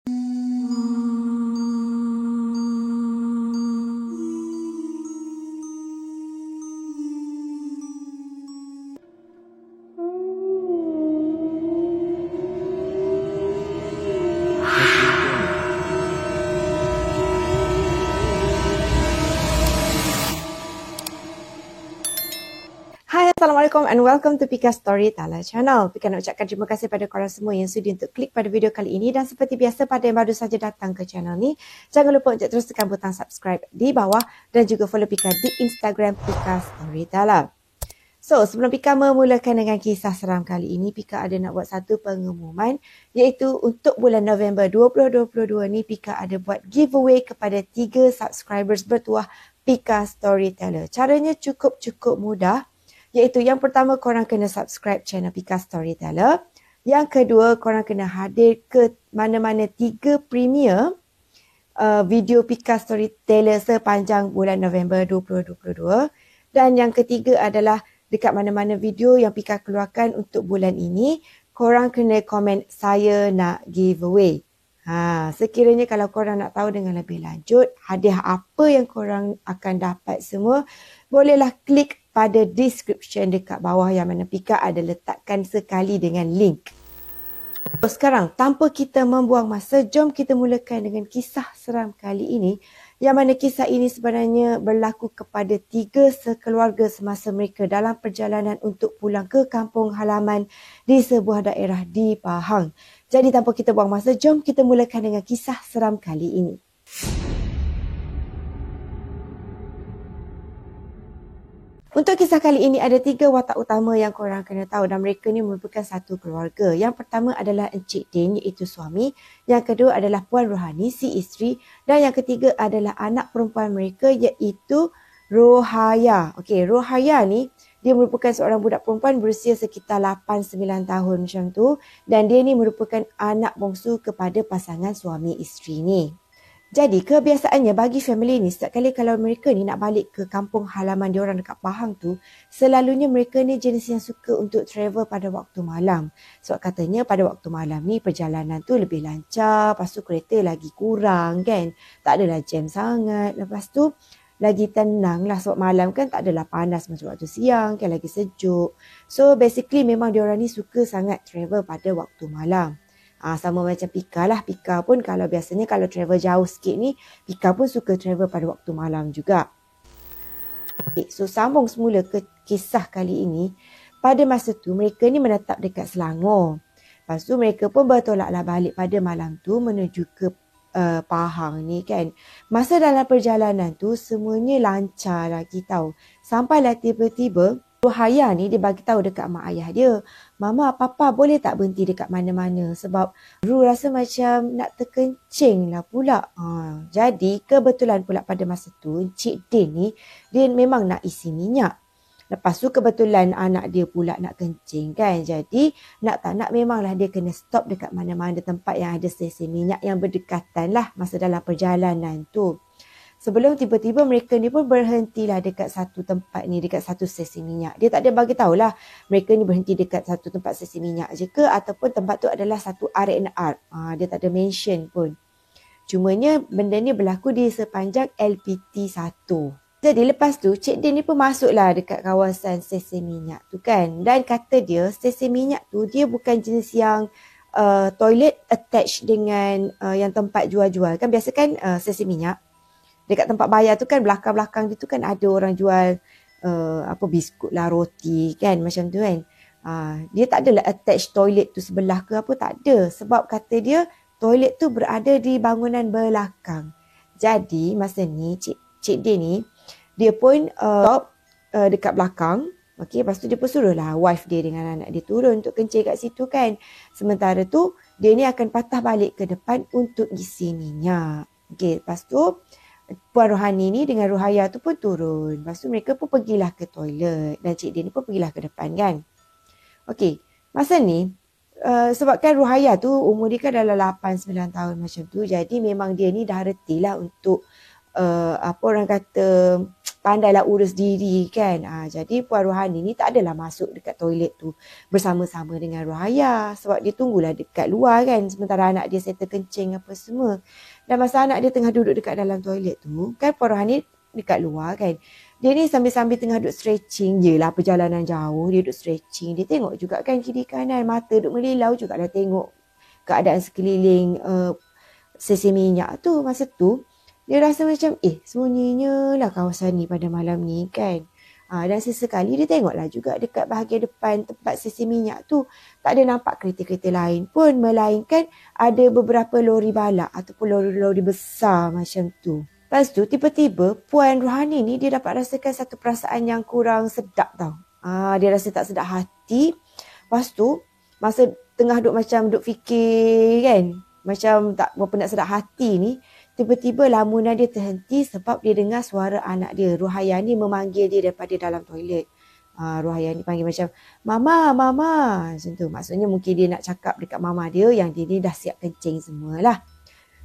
Hai, Assalamualaikum and welcome to Pika Storyteller Channel. Pika nak ucapkan terima kasih pada korang semua yang sudi untuk klik pada video kali ini. Dan seperti biasa pada yang baru saja datang ke channel ni, jangan lupa untuk terus tekan butang subscribe di bawah dan juga follow Pika di Instagram Pika Storyteller. So, sebelum Pika memulakan dengan kisah seram kali ini, Pika ada nak buat satu pengumuman, iaitu untuk bulan November 2022 ni, Pika ada buat giveaway kepada 3 subscribers bertuah Pika Storyteller. Caranya cukup mudah. Iaitu yang pertama, korang kena subscribe channel Pika Storyteller. Yang kedua, korang kena hadir ke mana-mana 3 premier video Pika Storyteller sepanjang bulan November 2022. Dan yang ketiga adalah dekat mana-mana video yang Pika keluarkan untuk bulan ini, korang kena komen saya nak giveaway. Sekiranya kalau korang nak tahu dengan lebih lanjut hadiah apa yang korang akan dapat semua, bolehlah klik pada description dekat bawah yang mana Pika ada letakkan sekali dengan link. Sekarang, tanpa kita membuang masa, jom kita mulakan dengan kisah seram kali ini. Yang mana kisah ini sebenarnya berlaku kepada 3 sekeluarga semasa mereka dalam perjalanan untuk pulang ke kampung halaman di sebuah daerah di Pahang. Jadi tanpa kita buang masa, jom kita mulakan dengan kisah seram kali ini. Untuk kisah kali ini ada 3 watak utama yang korang kena tahu dan mereka ni merupakan satu keluarga. Yang pertama adalah Encik Din iaitu suami, yang kedua adalah Puan Rohani si isteri dan yang ketiga adalah anak perempuan mereka iaitu Rohaya. Okey, Rohaya ni dia merupakan seorang budak perempuan berusia sekitar 8-9 tahun macam tu dan dia ni merupakan anak bongsu kepada pasangan suami isteri ni. Jadi kebiasaannya bagi family ni setiap kali kalau mereka ni nak balik ke kampung halaman diorang dekat Pahang tu, selalunya mereka ni jenis yang suka untuk travel pada waktu malam. Sebab katanya pada waktu malam ni perjalanan tu lebih lancar, lepas tu kereta lagi kurang kan, tak adalah jam sangat, lepas tu lagi tenang lah sebab malam kan tak adalah panas macam waktu siang kan, lagi sejuk. So basically memang diorang ni suka sangat travel pada waktu malam. Sama macam Pika lah. Pika pun kalau biasanya kalau travel jauh sikit ni, Pika pun suka travel pada waktu malam juga. Okay, so sambung semula ke kisah kali ini. Pada masa tu mereka ni menetap dekat Selangor. Lepas tu mereka pun bertolaklah balik pada malam tu menuju ke Pahang ni kan. Masa dalam perjalanan tu semuanya lancar lagi tahu. Sampailah tiba-tiba Rohaya ni dia bagi tahu dekat mak ayah dia, "Mama, papa boleh tak berhenti dekat mana-mana sebab Ru rasa macam nak terkencing lah pula." Jadi kebetulan pula pada masa tu Encik Din ni dia memang nak isi minyak. Lepas tu kebetulan anak dia pula nak kencing kan. Jadi nak tak nak memanglah dia kena stop dekat mana-mana tempat yang ada stesen minyak yang berdekatan lah masa dalam perjalanan tu. Sebelum tiba-tiba mereka ni pun berhentilah dekat satu tempat ni, dekat satu stesen minyak. Dia tak ada bagi tahulah mereka ni berhenti dekat satu tempat stesen minyak je ke ataupun tempat tu adalah satu R&R. Dia tak ada mention pun. Cumanya benda ni berlaku di sepanjang LPT 1. Jadi lepas tu Cik Din ni pun masuklah dekat kawasan stesen minyak tu kan. Dan kata dia stesen minyak tu dia bukan jenis yang toilet attached dengan yang tempat jual-jual. Kan biasa kan stesen minyak dekat tempat bayar tu kan belakang-belakang dia tu kan ada orang jual biskut lah, roti kan macam tu kan. Dia tak adalah attach toilet tu sebelah ke apa, tak ada. Sebab kata dia toilet tu berada di bangunan belakang. Jadi masa ni Cik Din ni dia pun stop dekat belakang. Okey, lepas tu dia pun suruhlah wife dia dengan anak dia turun untuk kencing kat situ kan. Sementara tu dia ni akan patah balik ke depan untuk isi minyak. Okey, lepas tu Puan Rohani ni dengan Rohaya tu pun turun. Lepas tu mereka pun pergilah ke toilet. Dan Cik Din ni pun pergilah ke depan kan. Okey, masa ni sebabkan Rohaya tu umur dia kan dalam 8-9 tahun macam tu. Jadi memang dia ni dah reti lah untuk orang kata pandailah urus diri kan. Jadi Puan Rohani ni tak adalah masuk dekat toilet tu bersama-sama dengan Rohaya sebab dia tunggulah dekat luar kan sementara anak dia settle kencing apa semua. Dan masa anak dia tengah duduk dekat dalam toilet tu kan Puan Rohani dekat luar kan. Dia ni sambil-sambil tengah duduk stretching. Yelah perjalanan jauh dia duduk stretching. Dia tengok juga kan kiri kanan mata duduk melilau juga dah tengok keadaan sekeliling sesi minyak tu. Masa tu dia rasa macam sunyinya lah kawasan ni pada malam ni kan. Dan sesekali dia tengoklah juga dekat bahagian depan tempat sesi minyak tu tak ada nampak kereta-kereta lain pun melainkan ada beberapa lori balak ataupun lori-lori besar macam tu. Lepas tu tiba-tiba Puan Rohani ni dia dapat rasakan satu perasaan yang kurang sedap tau. Dia rasa tak sedap hati. Lepas tu masa tengah duk fikir kan macam tak berapa nak sedap hati ni, tiba-tiba lamunan dia terhenti sebab dia dengar suara anak dia. Rohaya ni memanggil dia daripada dalam toilet. Rohaya ni panggil macam, Mama, Mama. Macam tu. Maksudnya mungkin dia nak cakap dekat mama dia yang dia ni dah siap kencing semualah.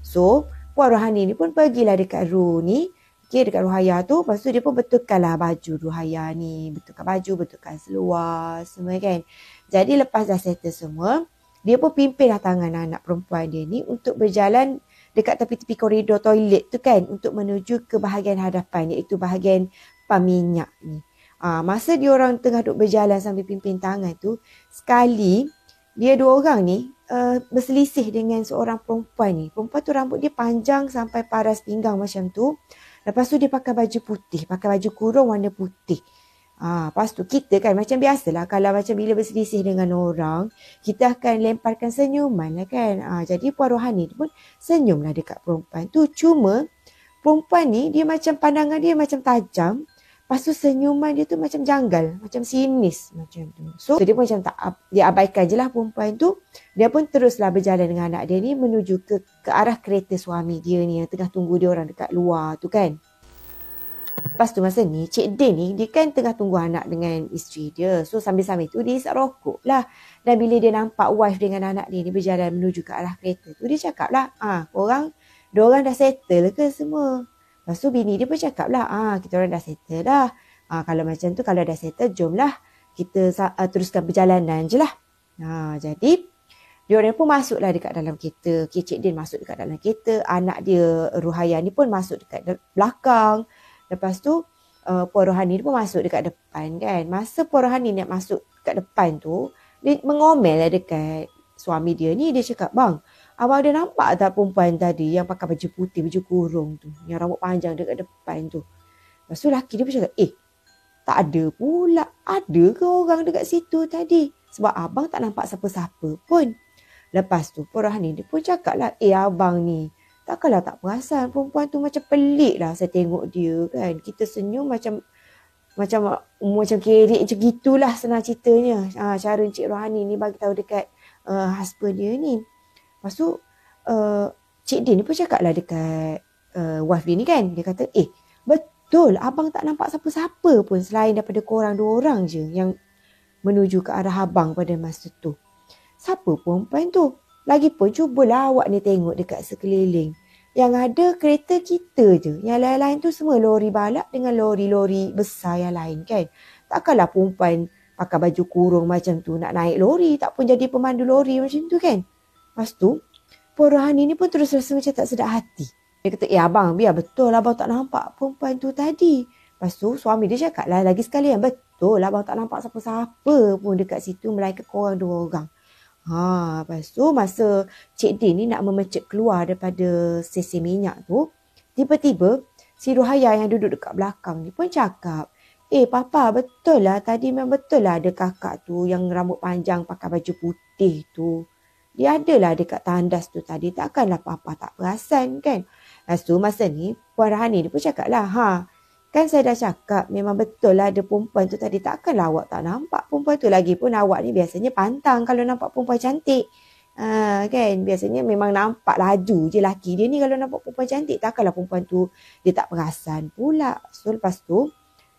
So, Puan Rohani ni pun pergilah dekat room ni. Okay, dekat Rohaya tu. Lepas tu dia pun betulkanlah baju Rohaya ni. Betulkan baju, betulkan seluar semua kan. Jadi lepas dah settle semua, dia pun pimpinlah tangan anak perempuan dia ni untuk berjalan dekat tepi-tepi koridor toilet tu kan untuk menuju ke bahagian hadapan iaitu bahagian pam minyak ni. Masa dia orang tengah duk berjalan sambil pimpin tangan tu, sekali dia dua orang ni berselisih dengan seorang perempuan ni. Perempuan tu rambut dia panjang sampai paras pinggang macam tu. Lepas tu dia pakai baju putih, pakai baju kurung warna putih. Lepas tu kita kan macam biasalah kalau macam bila berselisih dengan orang, kita akan lemparkan senyuman lah kan. Jadi Puan Rohani pun senyumlah dekat perempuan tu. Cuma perempuan ni dia macam pandangan dia macam tajam. Lepas tu senyuman dia tu macam janggal, macam sinis macam tu. So dia pun macam tak, dia abaikan je lah perempuan tu. Dia pun teruslah berjalan dengan anak dia ni menuju ke arah kereta suami dia ni yang tengah tunggu dia orang dekat luar tu kan. Lepas tu masa ni Cik Din ni dia kan tengah tunggu anak dengan isteri dia. So sambil-sambil tu dia isap rokok lah. Dan bila dia nampak wife dengan anak dia ni berjalan menuju ke arah kereta tu, dia cakap lah, dua orang dah settle ke semua? Lepas tu bini dia pun cakap lah, kita orang dah settle dah. Kalau macam tu, kalau dah settle, jomlah kita teruskan perjalanan je lah. Jadi dia orang pun masuklah dekat dalam kereta. Cik Din masuk dekat dalam kereta. Anak dia Rohaya ni pun masuk dekat belakang. Lepas tu Puan Rohani pun masuk dekat depan kan. Masa Puan Rohani nak masuk dekat depan tu, dia mengomel lah dekat suami dia ni. Dia cakap, bang, abang ada nampak tak perempuan tadi yang pakai baju putih, baju kurung tu, yang rambut panjang dekat depan tu? Lepas tu laki dia pun cakap, tak ada pula. Ada ke orang dekat situ tadi? Sebab abang tak nampak siapa-siapa pun. Lepas tu Puan Rohani dia pun cakap lah, abang ni takkanlah tak perasan perempuan tu macam pelik lah saya tengok dia kan. Kita senyum macam kerek macam gitulah senang ceritanya. Cara Encik Rohani ni bagi tahu dekat husband dia ni. Lepas tu Cik Din ni pun cakap lah dekat wife dia ni kan. Dia kata, betul abang tak nampak siapa-siapa pun selain daripada korang dua orang je yang menuju ke arah abang pada masa tu. Siapa perempuan tu? Lagipun cubalah awak ni tengok dekat sekeliling. Yang ada kereta kita je. Yang lain-lain tu semua lori balak dengan lori-lori besar yang lain kan. Takkanlah perempuan pakai baju kurung macam tu nak naik lori. Tak pun jadi pemandu lori macam tu kan. Lepas tu Puan Rohani ni pun terus rasa macam tak sedap hati. Dia kata, abang biar betul abang tak nampak perempuan tu tadi. Lepas tu suami dia cakap lah lagi sekali yang betul abang tak nampak siapa-siapa pun dekat situ melainkan korang dua orang. Lepas tu masa Cik Din ni nak memencet keluar daripada sesi minyak tu, tiba-tiba si Rohaya yang duduk dekat belakang ni pun cakap, papa betul lah tadi memang betul lah ada kakak tu yang rambut panjang pakai baju putih tu. Dia adalah dekat tandas tu tadi, takkanlah papa tak perasan kan. Lepas tu masa ni Puan Rohani ni pun cakap lah, kan saya dah cakap memang betul lah ada perempuan tu tadi. Takkanlah awak tak nampak perempuan tu. Lagipun awak ni biasanya pantang kalau nampak perempuan cantik. Kan biasanya memang nampak laju je laki dia ni kalau nampak perempuan cantik. Takkanlah perempuan tu dia tak perasan pula. So lepas tu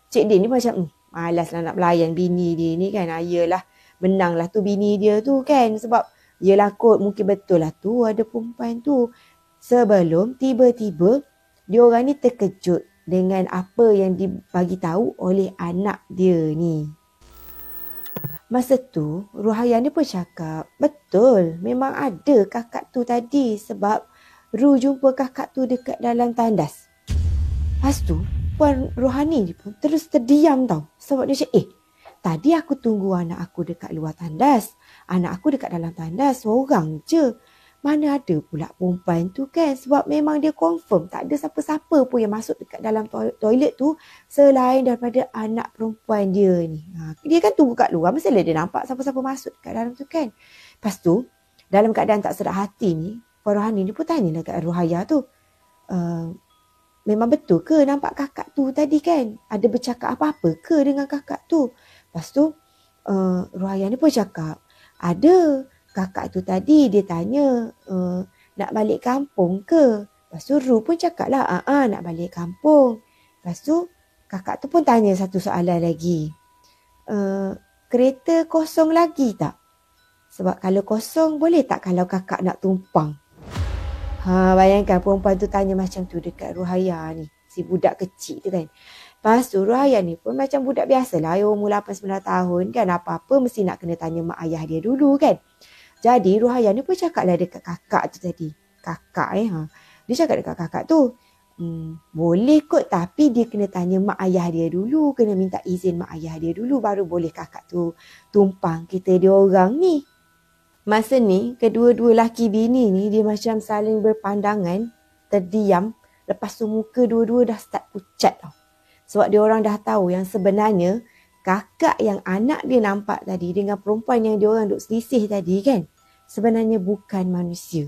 Cik Din ni macam malas lah nak melayan bini dia ni kan. Yelah menanglah tu bini dia tu kan. Sebab yelah kot mungkin betul lah tu ada perempuan tu. Sebelum tiba-tiba dia orang ni terkejut. dengan apa yang dibagi tahu oleh anak dia ni. Masa tu, Ruhaya ni pun cakap, betul, memang ada kakak tu tadi sebab Ru jumpa kakak tu dekat dalam tandas. Lepas tu, Puan Rohani ni pun terus terdiam tau. Sebab dia cakap, tadi aku tunggu anak aku dekat luar tandas. Anak aku dekat dalam tandas, seorang je. Mana ada pula perempuan tu kan? Sebab memang dia confirm tak ada siapa-siapa pun yang masuk dekat dalam toilet tu selain daripada anak perempuan dia ni. Dia kan tunggu kat luar, mestilah dia nampak siapa-siapa masuk dekat dalam tu kan. Lepas tu, dalam keadaan tak sedar hati ni, Puan Rohani ni pun tanya dekat Ruhaya tu, memang betul ke nampak kakak tu tadi kan? Ada bercakap apa-apa ke dengan kakak tu? Lepas tu, Ruhaya ni pun cakap, ada. Kakak tu tadi dia tanya, nak balik kampung ke? Lepas tu Ru pun cakap lah, nak balik kampung. Lepas tu, kakak tu pun tanya satu soalan lagi. Kereta kosong lagi tak? Sebab kalau kosong, boleh tak kalau kakak nak tumpang? Bayangkan perempuan tu tanya macam tu dekat Ruhaya ni. Si budak kecil tu kan. Lepas tu Ruhaya ni pun macam budak biasa lah. Umur 8-9 tahun kan. Apa-apa mesti nak kena tanya mak ayah dia dulu kan. Jadi Ruhaya ni pun cakap lah dekat kakak tu tadi. Kakak Dia cakap dekat kakak tu. Boleh kot tapi dia kena tanya mak ayah dia dulu. Kena minta izin mak ayah dia dulu. Baru boleh kakak tu tumpang kita dia orang ni. Masa ni, kedua-dua laki bini ni dia macam saling berpandangan, terdiam. Lepas tu muka dua-dua dah start pucat tau. Sebab dia orang dah tahu yang sebenarnya kakak yang anak dia nampak tadi dengan perempuan yang dia orang duk selisih tadi kan, sebenarnya bukan manusia.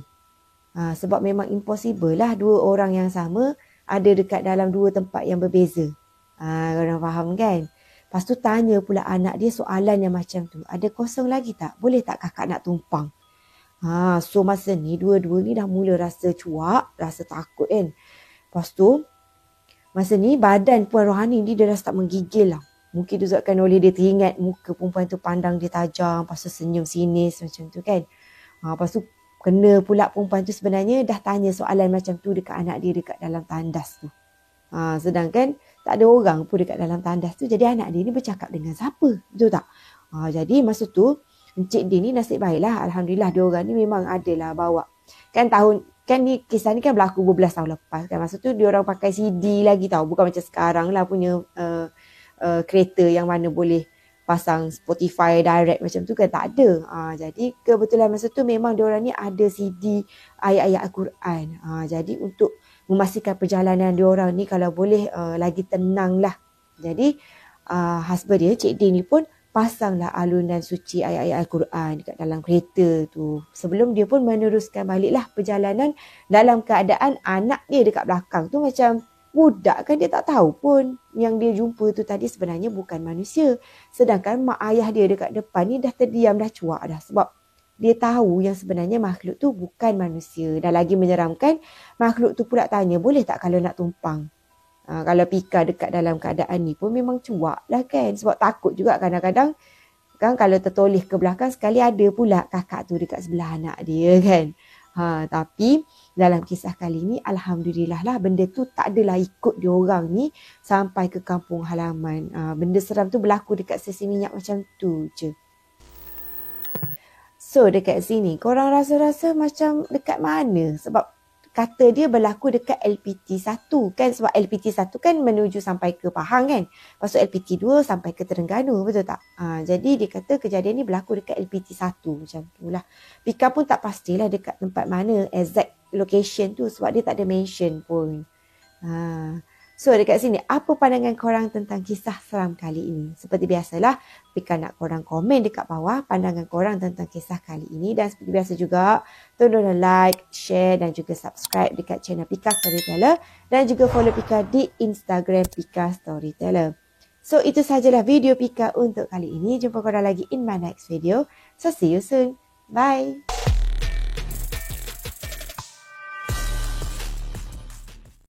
Sebab memang impossible lah dua orang yang sama ada dekat dalam dua tempat yang berbeza. Korang faham kan? Lepas tu tanya pula anak dia soalan yang macam tu. Ada kosong lagi tak? Boleh tak kakak nak tumpang? So masa ni dua-dua ni dah mula rasa cuak, rasa takut kan. Lepas tu masa ni badan Puan Rohani ni dia dah start menggigil lah. Mungkin disebabkan oleh dia teringat muka perempuan tu pandang dia tajam. Lepas tu senyum sinis macam tu kan. Lepas tu kena pula perempuan tu sebenarnya dah tanya soalan macam tu dekat anak dia dekat dalam tandas tu. Sedangkan tak ada orang pun dekat dalam tandas tu. Jadi anak dia ni bercakap dengan siapa? Betul tak? Jadi masa tu Encik dia ni nasib baiklah. Alhamdulillah dia orang ni memang adalah bawa. Kan ni kisah ni kan berlaku berbelas tahun lepas kan. Masa tu dia orang pakai CD lagi tau. Bukan macam sekarang lah punya kereta yang mana boleh pasang Spotify direct macam tu kan, tak ada. Jadi kebetulan masa tu memang diorang ni ada CD ayat-ayat Al-Quran. Jadi untuk memastikan perjalanan diorang ni kalau boleh lagi tenang lah. Jadi husband dia, Cik D ni pun pasanglah alunan suci ayat-ayat Al-Quran dekat dalam kereta tu. Sebelum dia pun meneruskan baliklah perjalanan dalam keadaan anak dia dekat belakang tu macam budak kan, dia tak tahu pun yang dia jumpa tu tadi sebenarnya bukan manusia. Sedangkan mak ayah dia dekat depan ni dah terdiam, dah cuak dah. Sebab dia tahu yang sebenarnya makhluk tu bukan manusia. Dan lagi menyeramkan, makhluk tu pula tanya, boleh tak kalau nak tumpang? Kalau Pika dekat dalam keadaan ni pun memang cuak lah kan. Sebab takut juga kadang-kadang kan kalau tertoleh ke belakang sekali ada pula kakak tu dekat sebelah anak dia kan. Tapi dalam kisah kali ni alhamdulillah lah benda tu tak adalah ikut diorang ni sampai ke kampung halaman. Benda seram tu berlaku dekat stesen minyak macam tu je. So dekat sini korang rasa-rasa macam dekat mana? Sebab kata dia berlaku dekat LPT 1 kan. Sebab LPT 1 kan menuju sampai ke Pahang kan. Lepas tu LPT 2 sampai ke Terengganu, betul tak? Jadi dia kata kejadian ni berlaku dekat LPT 1 macam tu lah. Pika pun tak pastilah dekat tempat mana exact location tu sebab dia tak ada mention pun. So dekat sini, apa pandangan korang tentang kisah seram kali ini? Seperti biasalah, Pika nak korang komen dekat bawah pandangan korang tentang kisah kali ini. Dan seperti biasa juga, tolong like, share dan juga subscribe dekat channel Pika Storyteller. Dan juga follow Pika di Instagram Pika Storyteller. So itu sajalah video Pika untuk kali ini. Jumpa korang lagi in my next video. So see you soon. Bye.